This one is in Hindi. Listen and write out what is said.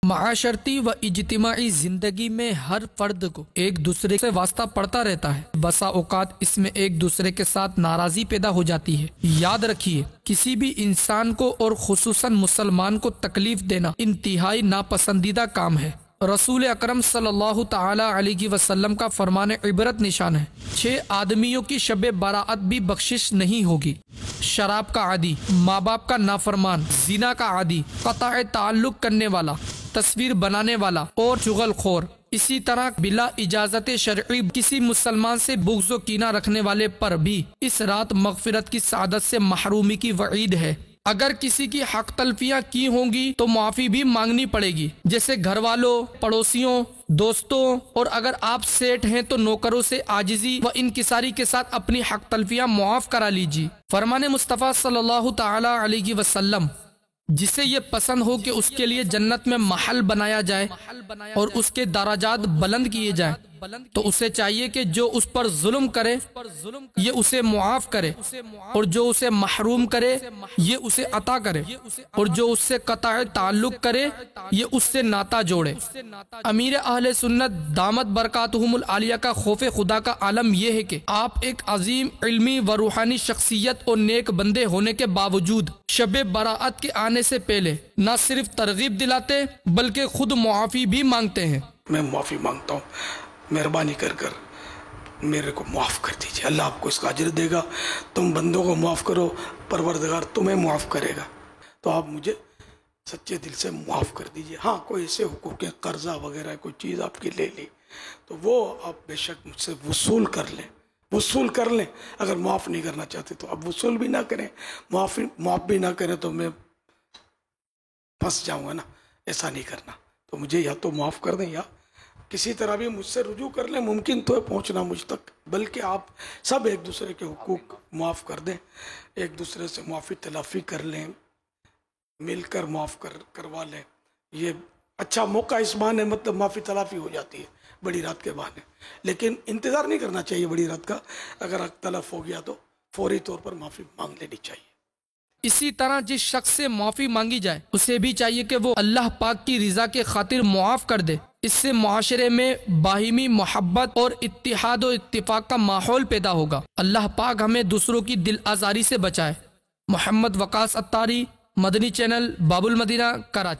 माशरती व इज्तिमाई जिंदगी में हर फर्द को एक दूसरे से वास्ता पड़ता रहता है। बसा औकात इसमें एक दूसरे के साथ नाराजी पैदा हो जाती है। याद रखिए, किसी भी इंसान को और खुसूसन मुसलमान को तकलीफ देना इंतहाई नापसंदीदा काम है। रसूल अकरम सल्लल्लाहु ताला अलैहि वसल्लम का फरमान इबरत निशान है, 6 आदमियों की शब बराअत भी बख्शिश नहीं होगी। शराब का आदी, माँ बाप का नाफरमान, जिना का आदी, कताए ताल्लुक करने वाला, तस्वीर बनाने वाला और चुगलखोर। इसी तरह बिला इजाजत शरई किसी मुसलमान से बुग़्ज़ व कीना रखने वाले पर भी इस रात मग़फ़िरत की सादत से महरूमी की वईद है। अगर किसी की हक तलफियाँ की होंगी तो माफ़ी भी मांगनी पड़ेगी, जैसे घर वालों, पड़ोसियों, दोस्तों, और अगर आप सेठ हैं तो नौकरों से आजिज़ी व इनकिसारी के साथ अपनी हक तलफियाँ मुआफ़ करा लीजिए। फरमाने मुस्तफ़ा सल्लल्लाहु ताला अलैहि वसल्लम, जिसे ये पसंद हो कि उसके लिए जन्नत में महल बनाया जाए और उसके दराजात बुलंद किए जाए, तो उसे चाहिए कि जो उस पर जुल्म करे ये उसे मुआफ करे, और जो उसे महरूम करे ये उसे अता करे, और जो उससे कताए ताल्लुक करे ये उससे नाता जोड़े। अमीर अहले सुन्नत दामत बरकातुहुमुल आलिया का खौफे खुदा का आलम यह है कि आप एक अजीम इल्मी व रूहानी शख्सियत और नेक बंदे होने के बावजूद शब बराअत के आने से पहले न सिर्फ तरगीब दिलाते बल्कि खुद मुआफ़ी भी मांगते हैं। मैं माफ़ी मांगता हूँ, मेहरबानी कर कर मेरे को माफ़ कर दीजिए। अल्लाह आपको इसका अजर देगा। तुम बंदों को माफ़ करो, परवरदिगार तुम्हें माफ़ करेगा। तो आप मुझे सच्चे दिल से माफ़ कर दीजिए। हाँ, कोई ऐसे हुकूक कर्जा वगैरह कोई चीज़ आपकी ले ली तो वो आप बेशक मुझसे वसूल कर लें। अगर माफ़ नहीं करना चाहते तो आप वसूल भी ना करें, माफ़ भी ना करें तो मैं फंस जाऊँगा ना। ऐसा नहीं करना। तो मुझे या तो माफ़ कर दें या किसी तरह भी मुझसे रुजू कर लें। मुमकिन तो है पहुंचना मुझ तक, बल्कि आप सब एक दूसरे के हुकूक माफ़ कर दें, एक दूसरे से माफ़ी तलाफ़ी कर लें, मिलकर माफ़ करवा लें। ये अच्छा मौका इस बहाने, मतलब माफ़ी तलाफ़ी हो जाती है बड़ी रात के बहाने। लेकिन इंतज़ार नहीं करना चाहिए बड़ी रात का। अगर हक तलफ हो गया तो फौरी तौर पर माफ़ी मांग लेनी चाहिए। इसी तरह जिस शख्स से माफ़ी मांगी जाए उसे भी चाहिए कि वो अल्लाह पाक की रिज़ा के खातिर मुआफ़ कर दे। इससे मुआशरे में बाहिमी मोहब्बत और इत्तिहाद और इत्तिफाक का माहौल पैदा होगा। अल्लाह पाक हमें दूसरों की दिल आज़ारी से बचाए। मोहम्मद वकास अत्तारी, मदनी चैनल, बाबुल मदीना, कराची।